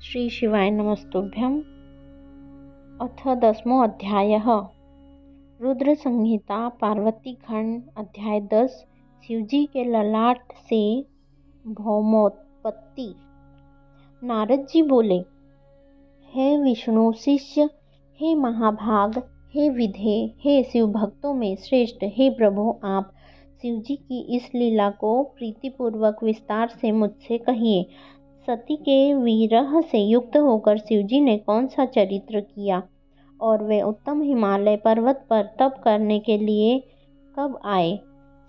श्री शिवाय नमस्तुभ्यम्। अथ 10वां अध्यायः। रुद्र संहिता पार्वती खंड अध्याय 10। शिवजी के ललाट से भौमोत्पत्ति। नारद जी बोले, हे विष्णु शिष्य, हे महाभाग, हे विधे, हे शिव भक्तों में श्रेष्ठ, हे प्रभु, आप शिवजी की इस लीला को प्रीतिपूर्वक विस्तार से मुझसे कहिए। सती के विरह से युक्त होकर शिवजी ने कौन सा चरित्र किया और वे उत्तम हिमालय पर्वत पर तप करने के लिए कब आए?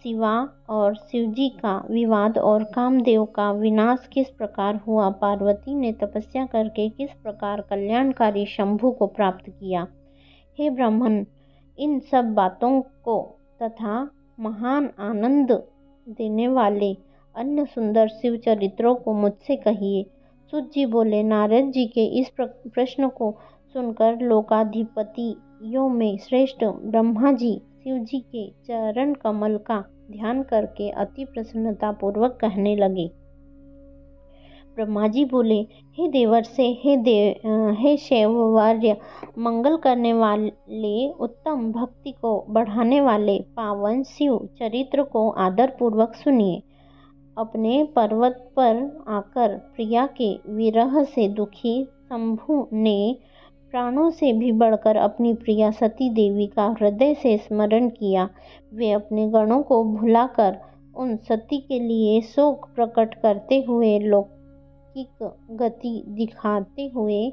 शिवा और शिवजी का विवाद और कामदेव का विनाश किस प्रकार हुआ? पार्वती ने तपस्या करके किस प्रकार कल्याणकारी शंभु को प्राप्त किया? हे ब्राह्मण, इन सब बातों को तथा महान आनंद देने वाले अन्य सुंदर शिव चरित्रों को मुझसे कहिए। सूत जी बोले, नारद जी के इस प्रश्न को सुनकर लोकाधिपतियों में श्रेष्ठ ब्रह्मा जी शिव जी के चरण कमल का ध्यान करके अति प्रसन्नता पूर्वक कहने लगे। ब्रह्मा जी बोले, हे देवर्षे, हे शैववर्य, मंगल करने वाले, उत्तम भक्ति को बढ़ाने वाले पावन शिव चरित्र को आदर पूर्वक सुनिए। अपने पर्वत पर आकर प्रिया के विरह से दुखी शंभु ने प्राणों से भी बढ़कर अपनी प्रिया सती देवी का हृदय से स्मरण किया। वे अपने गणों को भुलाकर उन सती के लिए शोक प्रकट करते हुए लौकिक गति दिखाते हुए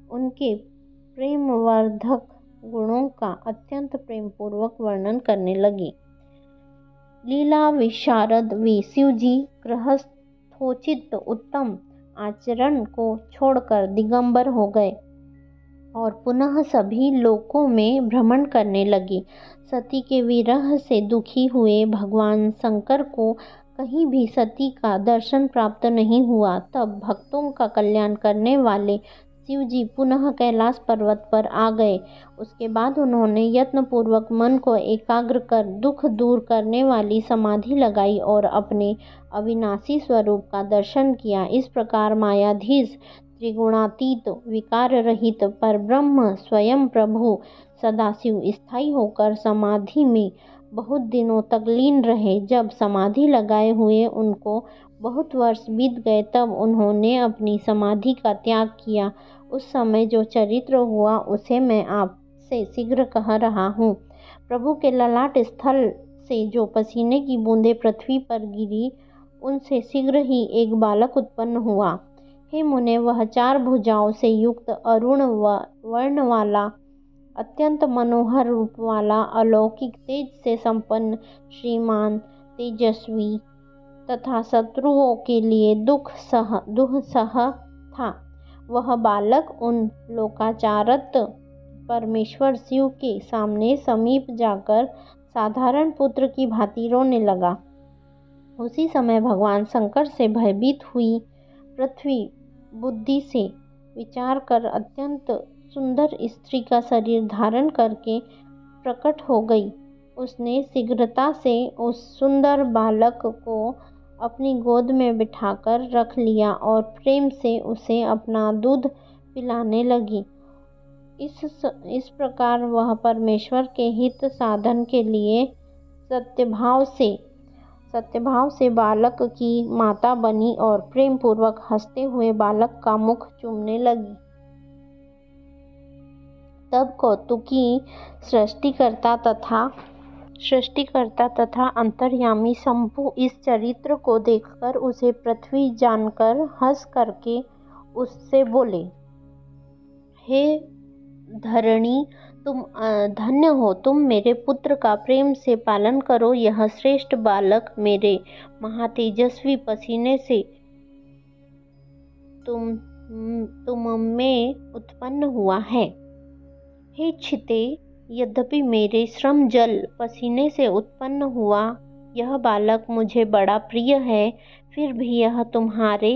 उनके प्रेमवर्धक गुणों का अत्यंत प्रेमपूर्वक वर्णन करने लगे। लीला विशारद वे शिवजी गृहस्थोचित उत्तम आचरण को छोड़कर दिगंबर हो गए और पुनः सभी लोकों में भ्रमण करने लगे। सती के विरह से दुखी हुए भगवान शंकर को कहीं भी सती का दर्शन प्राप्त नहीं हुआ। तब भक्तों का कल्याण करने वाले शिवजी पुनः कैलाश पर्वत पर आ गए। उसके बाद उन्होंने यत्नपूर्वक मन को एकाग्र कर दुख दूर करने वाली समाधि लगाई और अपने अविनाशी स्वरूप का दर्शन किया। इस प्रकार मायाधीश त्रिगुणातीत विकार रहित परब्रह्म स्वयं प्रभु सदाशिव स्थायी होकर समाधि में बहुत दिनों तक लीन रहे। जब समाधि लगाए हुए उनको बहुत वर्ष बीत गए तब उन्होंने अपनी समाधि का त्याग किया। उस समय जो चरित्र हुआ उसे मैं आपसे शीघ्र कह रहा हूँ। प्रभु के ललाट स्थल से जो पसीने की बूंदें पृथ्वी पर गिरी उनसे शीघ्र ही एक बालक उत्पन्न हुआ। हे मुने, वह 4 भुजाओं से युक्त अरुण वर्ण वाला, अत्यंत मनोहर रूप वाला, अलौकिक तेज से संपन्न, श्रीमान, तेजस्वी तथा शत्रुओं के लिए दुःसह था। वह बालक उन लोकाचारत परमेश्वर शिव के सामने समीप जाकर साधारण पुत्र की भांति रोने लगा। उसी समय भगवान शंकर से भयभीत हुई पृथ्वी बुद्धि से विचार कर अत्यंत सुंदर स्त्री का शरीर धारण करके प्रकट हो गई। उसने शीघ्रता से उस सुंदर बालक को अपनी गोद में बिठाकर रख लिया और प्रेम से उसे अपना दूध पिलाने लगी। इस प्रकार वह परमेश्वर के हित साधन के लिए सत्यभाव से बालक की माता बनी और प्रेम पूर्वक हंसते हुए बालक का मुख चूमने लगी। तब कौतुकी सृष्टिकर्ता तथा अंतर्यामी शंभु इस चरित्र को देखकर उसे पृथ्वी जानकर हंस करके उससे बोले, हे धरणी, तुम धन्य हो, तुम मेरे पुत्र का प्रेम से पालन करो। यह श्रेष्ठ बालक मेरे महातेजस्वी पसीने से तुम में उत्पन्न हुआ है। हे क्षिते, यद्यपि मेरे श्रम जल पसीने से उत्पन्न हुआ यह बालक मुझे बड़ा प्रिय है, फिर भी यह तुम्हारे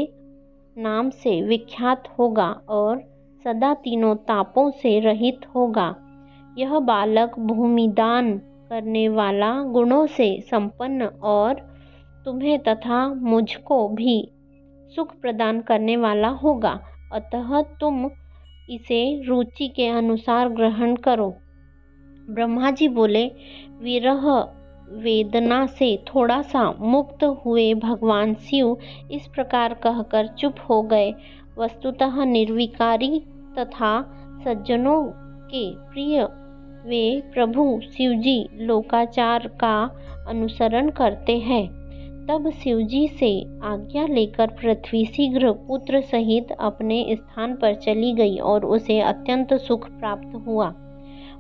नाम से विख्यात होगा और सदा तीनों तापों से रहित होगा। यह बालक भूमिदान करने वाला, गुणों से संपन्न और तुम्हें तथा मुझको भी सुख प्रदान करने वाला होगा। अतः तुम इसे रुचि के अनुसार ग्रहण करो। ब्रह्मा जी बोले, विरह वेदना से थोड़ा सा मुक्त हुए भगवान शिव इस प्रकार कहकर चुप हो गए। वस्तुतः निर्विकारी तथा सज्जनों के प्रिय वे प्रभु शिवजी लोकाचार का अनुसरण करते हैं। तब शिवजी से आज्ञा लेकर पृथ्वी शीघ्र पुत्र सहित अपने स्थान पर चली गई और उसे अत्यंत सुख प्राप्त हुआ।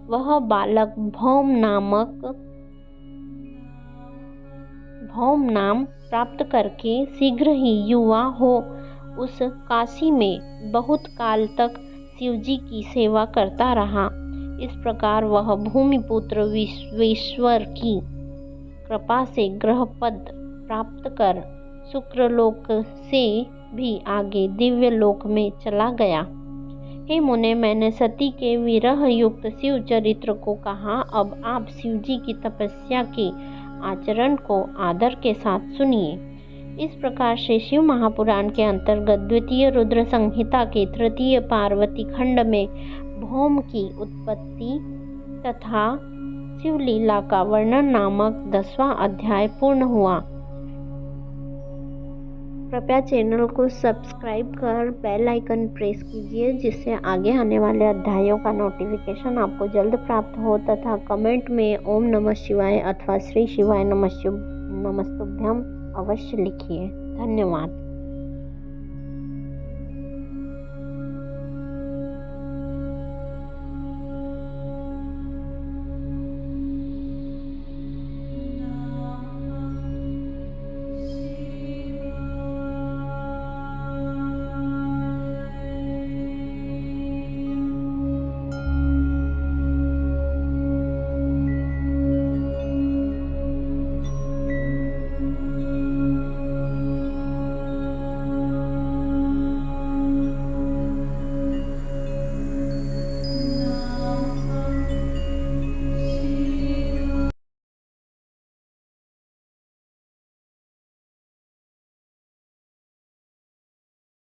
वह बालक भौम नाम प्राप्त करके शीघ्र ही युवा हो उस काशी में बहुत काल तक शिवजी की सेवा करता रहा। इस प्रकार वह भूमिपुत्र विश्वेश्वर की कृपा से ग्रह पद प्राप्त कर शुक्रलोक से भी आगे दिव्य लोक में चला गया। हे मुने, मैंने सती के विरह युक्त शिव चरित्र को कहा। अब आप शिवजी की तपस्या के आचरण को आदर के साथ सुनिए। इस प्रकार से शिव महापुराण के अंतर्गत द्वितीय रुद्र संहिता के तृतीय पार्वती खंड में भौम की उत्पत्ति तथा शिवलीला का वर्णन नामक 10वां अध्याय पूर्ण हुआ। कृपया चैनल को सब्सक्राइब कर बेल आइकन प्रेस कीजिए, जिससे आगे आने वाले अध्यायों का नोटिफिकेशन आपको जल्द प्राप्त हो, तथा कमेंट में ओम नमः शिवाय अथवा श्री शिवाय नमस्तुभ्यम अवश्य लिखिए। धन्यवाद।